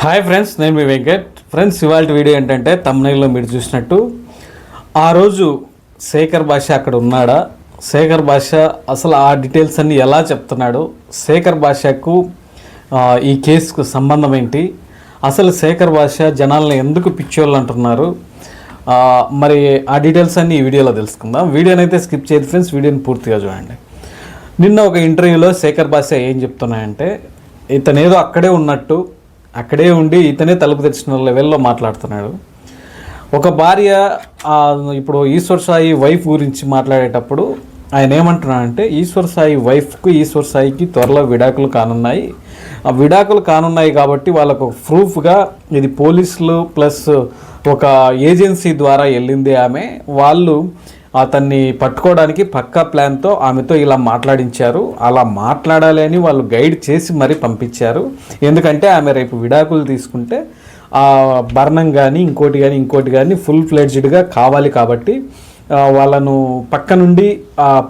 Hi friends, నేను మీ Venkat. Friends, ఇవాళ video ఏంటంటే తమ్నైల్లో మీరు చూసినట్టు ఆ రోజు శేఖర్ భాష అక్కడ ఉన్నాడా, శేఖర్ భాష అసలు ఆ డీటెయిల్స్ అన్నీ ఎలా చెప్తున్నాడు, శేఖర్ భాషకు ఈ కేసుకు సంబంధం ఏంటి, అసలు శేఖర్ భాష జనాలను ఎందుకు పిచ్చోళ్ళు అంటున్నారు, మరి ఆ డీటెయిల్స్ అన్నీ ఈ వీడియోలో తెలుసుకుందాం. వీడియోని అయితే స్కిప్ చేయదు ఫ్రెండ్స్, వీడియోని పూర్తిగా చూడండి. నిన్న ఒక ఇంటర్వ్యూలో శేఖర్ భాష ఏం చెప్తున్నాయంటే, ఇతనేదో అక్కడే ఉన్నట్టు, అక్కడే ఉండి ఇతనే తలుపు తెచ్చిన లెవెల్లో మాట్లాడుతున్నాడు. ఒక భార్య ఇప్పుడు ఈశ్వర్ సాయి వైఫ్ గురించి మాట్లాడేటప్పుడు ఆయన ఏమంటున్నాడంటే, ఈశ్వర్ సాయి వైఫ్కు ఈశ్వర్ సాయికి త్వరలో విడాకులు కానున్నాయి, ఆ విడాకులు కానున్నాయి కాబట్టి వాళ్ళకు ప్రూఫ్గా ఇది పోలీసులు ప్లస్ ఒక ఏజెన్సీ ద్వారా వెళ్ళింది ఆమె, వాళ్ళు అతన్ని పట్టుకోవడానికి పక్కా ప్లాన్తో ఆమెతో ఇలా మాట్లాడించారు, అలా మాట్లాడాలి అని వాళ్ళు గైడ్ చేసి మరీ పంపించారు. ఎందుకంటే ఆమె రేపు విడాకులు తీసుకుంటే ఆ భరణం కానీ ఇంకోటి కానీ ఫుల్ ఫ్లెడ్జ్డ్గా కావాలి కాబట్టి వాళ్ళను పక్క నుండి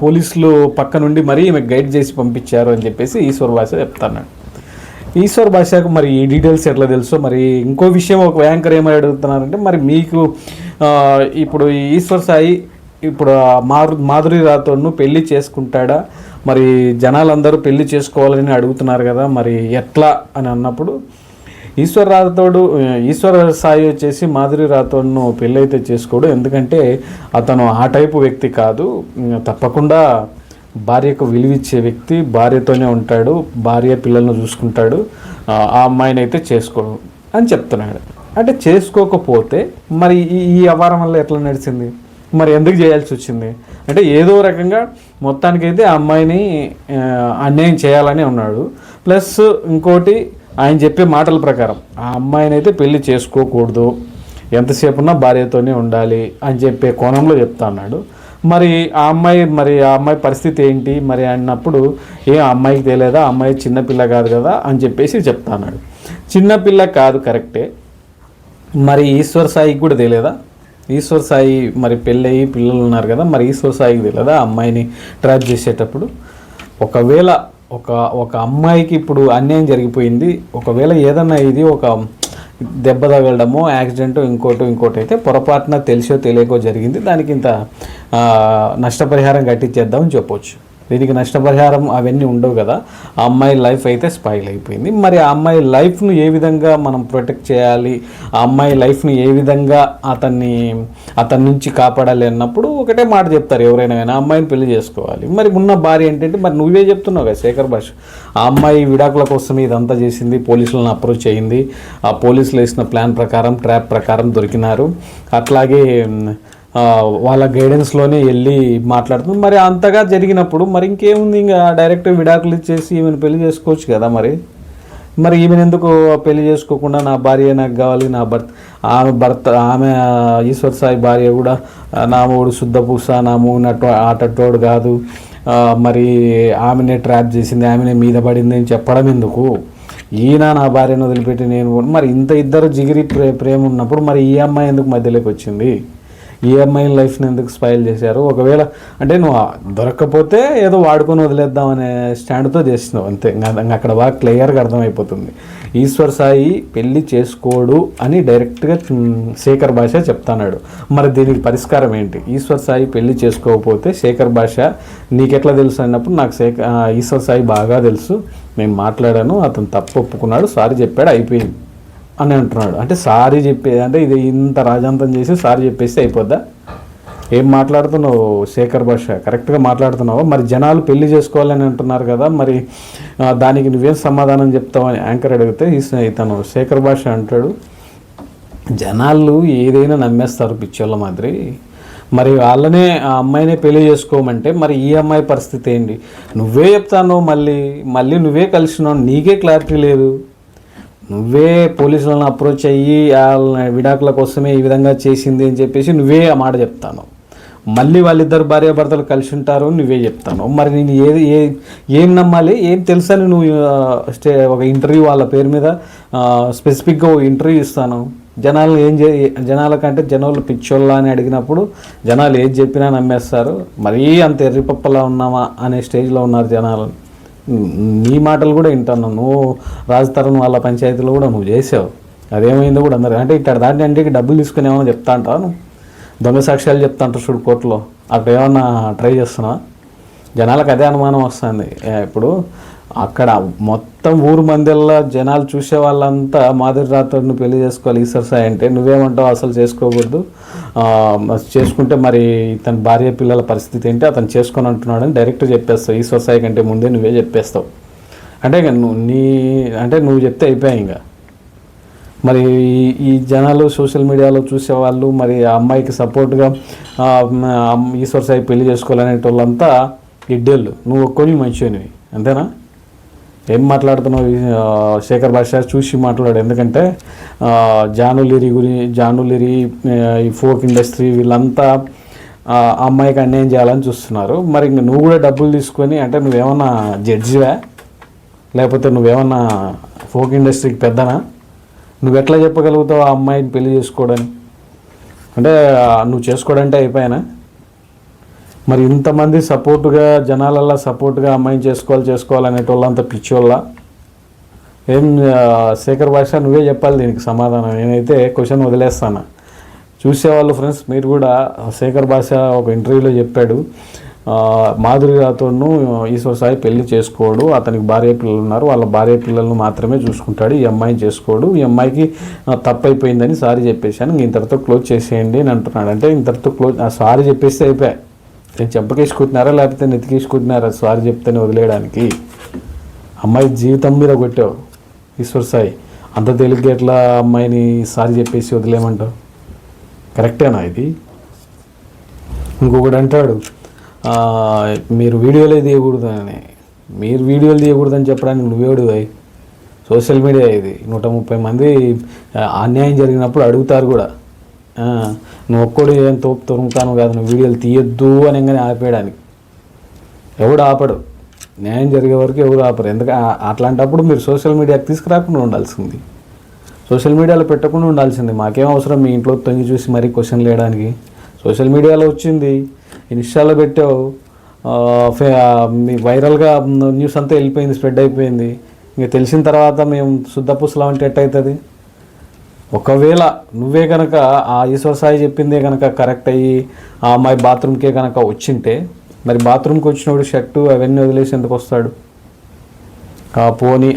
పోలీసులు పక్క నుండి మరీ ఈమె గైడ్ చేసి పంపించారు అని చెప్పేసి ఈశ్వర్ భాష చెప్తున్నాడు. ఈశ్వర్ భాషకు మరి ఈ డీటెయిల్స్ ఎట్లా తెలుసో, మరి ఇంకో విషయం ఒక యాంకర్ ఏమని అడుగుతున్నారంటే, మరి మీకు ఇప్పుడు ఈశ్వర్ సాయి ఇప్పుడు మాధురి రాథోడ్ను పెళ్లి చేసుకుంటాడా, మరి జనాలందరూ పెళ్లి చేసుకోవాలని అడుగుతున్నారు కదా, మరి ఎట్లా అని అన్నప్పుడు ఈశ్వర్ సాయి వచ్చేసి మాధురి రాథోడ్ను పెళ్ళి అయితే చేసుకోడు, ఎందుకంటే అతను ఆ టైపు వ్యక్తి కాదు, తప్పకుండా భార్యకు విలువిచ్చే వ్యక్తి, భార్యతోనే ఉంటాడు, భార్య పిల్లలను చూసుకుంటాడు, ఆ అమ్మాయిని అయితే చేసుకోడు అని చెప్తున్నాడు. అంటే చేసుకోకపోతే మరి ఈ వ్యవహారం వల్ల ఎట్లా నడిచింది, మరి ఎందుకు చేయాల్సి వచ్చింది అంటే, ఏదో రకంగా మొత్తానికైతే ఆ అమ్మాయిని అన్యాయం చేయాలని ఉన్నాడు. ప్లస్ ఇంకోటి, ఆయన చెప్పే మాటల ప్రకారం ఆ అమ్మాయిని అయితే పెళ్లి చేసుకోకూడదు, ఎంతసేపు ఉన్నా భార్యతోనే ఉండాలి అని చెప్పే కోణంలో చెప్తా అన్నాడు. మరి ఆ అమ్మాయి పరిస్థితి ఏంటి మరి అన్నప్పుడు, ఆ అమ్మాయికి తెలియదా, ఆ అమ్మాయి చిన్నపిల్ల కాదు కదా అని చెప్పేసి చెప్తా అన్నాడు. చిన్నపిల్ల కాదు కరెక్టే, మరి ఈశ్వర్ సాయికి కూడా తెలియదా, ఈశ్వర్ సాయి మరి పెళ్ళయి పిల్లలు ఉన్నారు కదా, మరి ఈశ్వర్ సాయికి తెలియదా అమ్మాయిని ట్రాప్ చేసేటప్పుడు. ఒకవేళ ఒక అమ్మాయికి ఇప్పుడు అన్యాయం జరిగిపోయింది, ఒకవేళ ఏదన్నా ఇది ఒక దెబ్బ తగలడమో యాక్సిడెంట్ ఇంకోటి అయితే పొరపాటున తెలిసో తెలియకో జరిగింది, దానికి ఇంత నష్టపరిహారం కట్టించేద్దామని చెప్పొచ్చు. దీనికి నష్టపరిహారం అవన్నీ ఉండవు కదా, ఆ అమ్మాయి లైఫ్ అయితే స్పాయిల్ అయిపోయింది. మరి ఆ అమ్మాయి లైఫ్ను ఏ విధంగా మనం ప్రొటెక్ట్ చేయాలి, ఆ అమ్మాయి లైఫ్ని ఏ విధంగా అతని నుంచి కాపాడాలి అన్నప్పుడు ఒకటే మాట చెప్తారు ఎవరైనా కానీ, ఆ అమ్మాయిని పెళ్లి చేసుకోవాలి. మరి ఉన్న భార్య ఏంటంటే, మరి నువ్వే చెప్తున్నావు కదా శేఖర్ భాష, ఆ అమ్మాయి విడాకుల కోసం ఇదంతా చేసింది, పోలీసులను అప్రోచ్ అయ్యింది, ఆ పోలీసులు వేసిన ప్లాన్ ప్రకారం ట్రాప్ ప్రకారం దొరికినారు, అట్లాగే వాళ్ళ గైడెన్స్లోనే వెళ్ళి మాట్లాడుతుంది. మరి అంతగా జరిగినప్పుడు మరి ఇంకేముంది, ఇంకా డైరెక్ట్ విడాకులు ఇచ్చేసి ఈమెను పెళ్లి చేసుకోవచ్చు కదా. మరి ఈమెను ఎందుకు పెళ్లి చేసుకోకుండా, నా భార్య నాకు కావాలి, నా ఆమె ఈశ్వర్ సాయి భార్య కూడా నా మూడు శుద్ధపూస, నా మూడు ఆటోడు కాదు, మరి ఆమెనే ట్రాప్ చేసింది, ఆమెనే మీద పడింది అని చెప్పడం ఎందుకు, ఈయన నా భార్యను వదిలిపెట్టి నేను, మరి ఇంత ఇద్దరు జిగిరి ప్రేమ ఉన్నప్పుడు మరి ఈ అమ్మాయి ఎందుకు మధ్యలోకి వచ్చింది, ఈ అమ్మాయి లైఫ్ని ఎందుకు స్పాయిల్ చేశారు. ఒకవేళ అంటే నువ్వు దొరక్కపోతే ఏదో వాడుకొని వదిలేద్దాం అనే స్టాండ్తో చేస్తున్నావు అంతే, ఇంకా అక్కడ బాగా క్లియర్గా అర్థమైపోతుంది. ఈశ్వర్ సాయి పెళ్ళి చేసుకోడు అని డైరెక్ట్గా శేఖర్ భాష చెప్తున్నాడు. మరి దీనికి పరిష్కారం ఏంటి, ఈశ్వర్ సాయి పెళ్ళి చేసుకోకపోతే శేఖర్ భాష నీకెట్లా తెలుసు అన్నప్పుడు, నాకు ఈశ్వర్ సాయి బాగా తెలుసు, మేము మాట్లాడాను, అతను తప్పు ఒప్పుకున్నాడు, సారీ చెప్పాడు, అయిపోయింది అని అంటున్నాడు. అంటే సారీ చెప్పేది అంటే ఇది ఇంత రాజాంతం చేసి సారీ చెప్పేస్తే అయిపోద్దా, ఏం మాట్లాడుతున్నావు శేఖర్ భాష, కరెక్ట్గా మాట్లాడుతున్నావు. మరి జనాలు పెళ్లి చేసుకోవాలని అంటున్నారు కదా, మరి దానికి నువ్వేం సమాధానం చెప్తావు అని యాంకర్ అడిగితే ఇతను శేఖర్ భాష అంటాడు, జనాలు ఏదైనా నమ్మేస్తారు పిచ్చోళ్ళ మాదిరి, మరి వాళ్ళనే ఆ అమ్మాయినే పెళ్లి చేసుకోమంటే మరి ఈ అమ్మాయి పరిస్థితి ఏంటి, నువ్వే చెప్తాను, మళ్ళీ నువ్వే కలిసినావు, నీకే క్లారిటీ లేదు, నువ్వే పోలీసులను అప్రోచ్ అయ్యి విడాకుల కోసమే ఈ విధంగా చేసింది అని చెప్పేసి నువ్వే ఆ మాట చెప్తాను, మళ్ళీ వాళ్ళిద్దరు భార్యాభర్తలు కలిసి ఉంటారు నువ్వే చెప్తాను. మరి నేను ఏం నమ్మాలి, ఏం తెలుసని నువ్వు ఒక ఇంటర్వ్యూ వాళ్ళ పేరు మీద స్పెసిఫిక్గా ఒక ఇంటర్వ్యూ ఇస్తాను, జనాలు జనాల కంటే జనాలు పిచ్చోళ్ళ అని అడిగినప్పుడు జనాలు ఏది చెప్పినా నమ్మేస్తారు, మరీ అంత ఎర్రిపప్పలా ఉన్నామా అనే స్టేజ్లో ఉన్నారు జనాలు. నీ మాటలు కూడా వింటాను, నువ్వు రాజతరుణ్ వాళ్ళ పంచాయతీలో కూడా నువ్వు చేసావు, అదేమైందో కూడా అందరు అంటే ఇక్కడ దాంట్లో అంటే డబ్బులు తీసుకుని ఏమైనా చెప్తా అంటాను, దొంగ సాక్ష్యాలు చెప్తా అంటారు చూడు కోర్టులో, అక్కడ ఏమన్నా ట్రై చేస్తున్నా? జనాలకు అదే అనుమానం వస్తుంది. ఇప్పుడు అక్కడ మొత్తం ఊరు మందిల్లో జనాలు చూసే వాళ్ళంతా మాధురి రాథోడ్ని పెళ్లి చేసుకోవాలి ఈశ్వర్ సాయి అంటే, నువ్వేమంటావు అసలు చేసుకోకూడదు, చేసుకుంటే మరి తన భార్య పిల్లల పరిస్థితి ఏంటి, అతను చేసుకొని అంటున్నాడని డైరెక్ట్ చెప్పేస్తావు. ఈశ్వర్ సాయి కంటే ముందే నువ్వే చెప్పేస్తావు. అంటే నువ్వు చెప్తే అయిపోయాయి. ఇంకా మరి ఈ జనాలు సోషల్ మీడియాలో చూసేవాళ్ళు మరి ఆ అమ్మాయికి సపోర్ట్గా ఈశ్వర్ సాయి పెళ్లి చేసుకోవాలనే వాళ్ళంతా ఇడ్డేళ్ళు, నువ్వు ఒక్కొని మంచినివి, అంతేనా? ఏం మాట్లాడుతున్నావు? శేఖర్ భాష చూసి మాట్లాడు. ఎందుకంటే జానులిరి ఈ ఫోక్ ఇండస్ట్రీ వీళ్ళంతా ఆ అమ్మాయికి అన్యాయం చేయాలని చూస్తున్నారు. మరి ఇంక నువ్వు కూడా డబ్బులు తీసుకొని, అంటే నువ్వేమన్నా జడ్జివా, లేకపోతే నువ్వేమన్నా ఫోక్ ఇండస్ట్రీకి పెద్దనా? నువ్వు ఎట్లా చెప్పగలుగుతావు ఆ అమ్మాయిని పెళ్లి చేసుకోవడానికి? అంటే నువ్వు చేసుకోవడంటే అయిపోయానా? మరి ఇంతమంది సపోర్టుగా జనాలల్లా సపోర్టుగా అమ్మాయిని చేసుకోవాలనేటోళ్ళంతా పిచ్చోళ్ళ ఏం? శేఖర్ భాష నువ్వే చెప్పాలి దీనికి సమాధానం. నేనైతే క్వశ్చన్ వదిలేస్తాను. చూసేవాళ్ళు ఫ్రెండ్స్ మీరు కూడా, శేఖర్ భాష ఒక ఇంటర్వ్యూలో చెప్పాడు, మాధురి రాథోడ్ను ఈశ్వర్ సాయి పెళ్లి చేసుకోడు, అతనికి భార్య పిల్లలు ఉన్నారు, వాళ్ళ భార్య పిల్లలను మాత్రమే చూసుకుంటాడు, ఈ అమ్మాయిని చేసుకోడు, ఈ అమ్మాయికి తప్పు అయిపోయిందని సారీ చెప్పేశాను, ఇంతటితో క్లోజ్ చేసేయండి అని అంటున్నాడు. అంటే ఇంతటితో క్లోజ్, సారీ చెప్పేస్తే అయిపోయాయి. నేను చెంపకేసుకుంటున్నారా లేకపోతే నెతికేసుకుంటున్నారా సారీ చెప్తేనే వదిలేయడానికి? అమ్మాయి జీవితం మీద కొట్టావు ఈశ్వర్ సాయి, అంత తేలిగ్గా ఎట్లా అమ్మాయిని సారీ చెప్పేసి వదిలేయమంటావు? కరెక్టేనా ఇది? ఇంకొకటి అంటాడు మీరు వీడియోలే తీయకూడదని. మీరు వీడియోలు తీయకూడదని చెప్పడానికి నువ్వేడు? సోషల్ మీడియా ఇది, 130 మంది అన్యాయం జరిగినప్పుడు అడుగుతారు కూడా. నువ్వు ఒక్కడు ఏం తొరుముతాను కాదు, నువ్వు వీడియోలు తీయొద్దు అని కానీ ఆపేయడానికి ఎవడు ఆపడు. న్యాయం జరిగే వరకు ఎవరు ఆపరు. ఎందుకంటే అట్లాంటప్పుడు మీరు సోషల్ మీడియాకి తీసుకురాకుండా ఉండాల్సింది, సోషల్ మీడియాలో పెట్టకుండా ఉండాల్సింది. మాకేం అవసరం మీ ఇంట్లో తొంగి చూసి మరీ క్వశ్చన్ లేయడానికి? సోషల్ మీడియాలో వచ్చింది, ఇన్స్టాలో పెట్టావు, మీ వైరల్గా న్యూస్ అంతా వెళ్ళిపోయింది, స్ప్రెడ్ అయిపోయింది. ఇంకా తెలిసిన తర్వాత మేము శుద్ధపుసలం అంటే ఎట్టవుతుంది? ఒకవేళ నువ్వే కనుక ఆ ఈశ్వర్ సాయి చెప్పిందే కనుక కరెక్ట్ అయ్యి ఆ అమ్మాయి బాత్రూమ్కే కనుక వచ్చింటే, మరి బాత్రూమ్కి వచ్చినప్పుడు షర్టు అవన్నీ వదిలేసి ఎందుకు వస్తాడు? పోనీ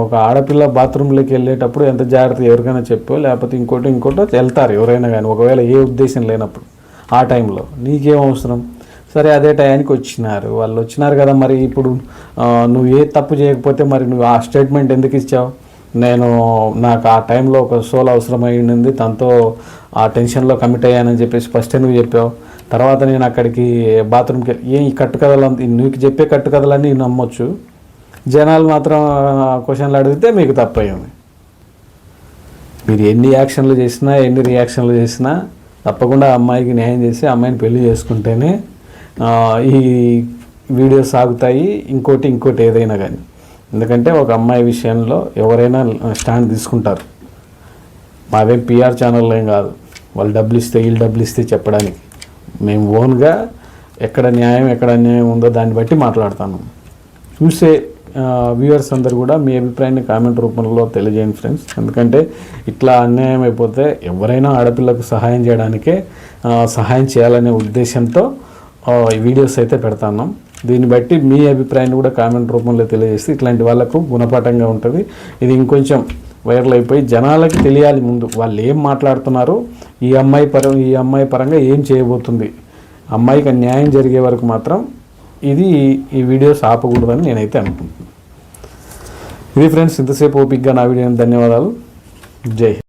ఒక ఆడపిల్ల బాత్రూంలోకి వెళ్ళేటప్పుడు ఎంత జాగ్రత్త ఎవరికైనా చెప్పో, లేకపోతే ఇంకోటి వెళ్తారు ఎవరైనా కానీ, ఒకవేళ ఏ ఉద్దేశం లేనప్పుడు ఆ టైంలో నీకేం అవసరం? సరే అదే టయానికి వాళ్ళు వచ్చినారు కదా, మరి ఇప్పుడు నువ్వు ఏ తప్పు చేయకపోతే మరి నువ్వు ఆ స్టేట్మెంట్ ఎందుకు ఇచ్చావు? నాకు ఆ టైంలో ఒక సోల్ అవసరమైంది, తనతో ఆ టెన్షన్లో కమిట్ అయ్యానని చెప్పేసి ఫస్ట్ నువ్వు చెప్పావు. తర్వాత నేను అక్కడికి బాత్రూమ్కి ఈ కట్టుకథలు నీకు చెప్పే కట్టుకథలన్నీ నమ్మొచ్చు, జనాలు మాత్రం క్వశ్చన్లు అడిగితే మీకు తప్పయింది. మీరు ఎన్ని యాక్షన్లు చేసినా ఎన్ని రియాక్షన్లు చేసినా తప్పకుండా అమ్మాయికి న్యాయం చేసి అమ్మాయిని పెళ్లి చేసుకుంటేనే ఈ వీడియోస్ సాగుతాయి. ఇంకోటి ఏదైనా కానీ, ఎందుకంటే ఒక అమ్మాయి విషయంలో ఎవరైనా స్టాండ్ తీసుకుంటారు. మాదేం పిఆర్ ఛానల్లో ఏం కాదు, వాళ్ళు వీళ్ళు డబ్బులు ఇస్తే చెప్పడానికి. మేము ఓన్గా ఎక్కడ న్యాయం ఎక్కడ అన్యాయం ఉందో దాన్ని బట్టి మాట్లాడతాను. చూసే వ్యూవర్స్ అందరు కూడా మీ అభిప్రాయాన్ని కామెంట్ రూపంలో తెలియజేయండి ఫ్రెండ్స్. ఎందుకంటే ఇట్లా అన్యాయం అయిపోతే ఎవరైనా ఆడపిల్లకు సహాయం చేయడానికే సహాయం చేయాలనే ఉద్దేశంతో ఈ వీడియోస్ అయితే పెడతాను. దీన్ని బట్టి మీ అభిప్రాయాన్ని కూడా కామెంట్ రూపంలో తెలియజేస్తే ఇట్లాంటి వాళ్ళకు గుణపాఠంగా ఉంటుంది. ఇది ఇంకొంచెం వైరల్ అయిపోయి జనాలకి తెలియాలి ముందు వాళ్ళు ఏం మాట్లాడుతున్నారు, ఈ అమ్మాయి పరంగా ఏం చేయబోతుంది. అమ్మాయికి న్యాయం జరిగే వరకు మాత్రం ఈ వీడియోస్ ఆపకూడదని నేనైతే అనుకుంటున్నాను. ఇది ఫ్రెండ్స్, ఇంతసేపు ఓపిక్గా నా వీడియోని ధన్యవాదాలు. జై హింద్.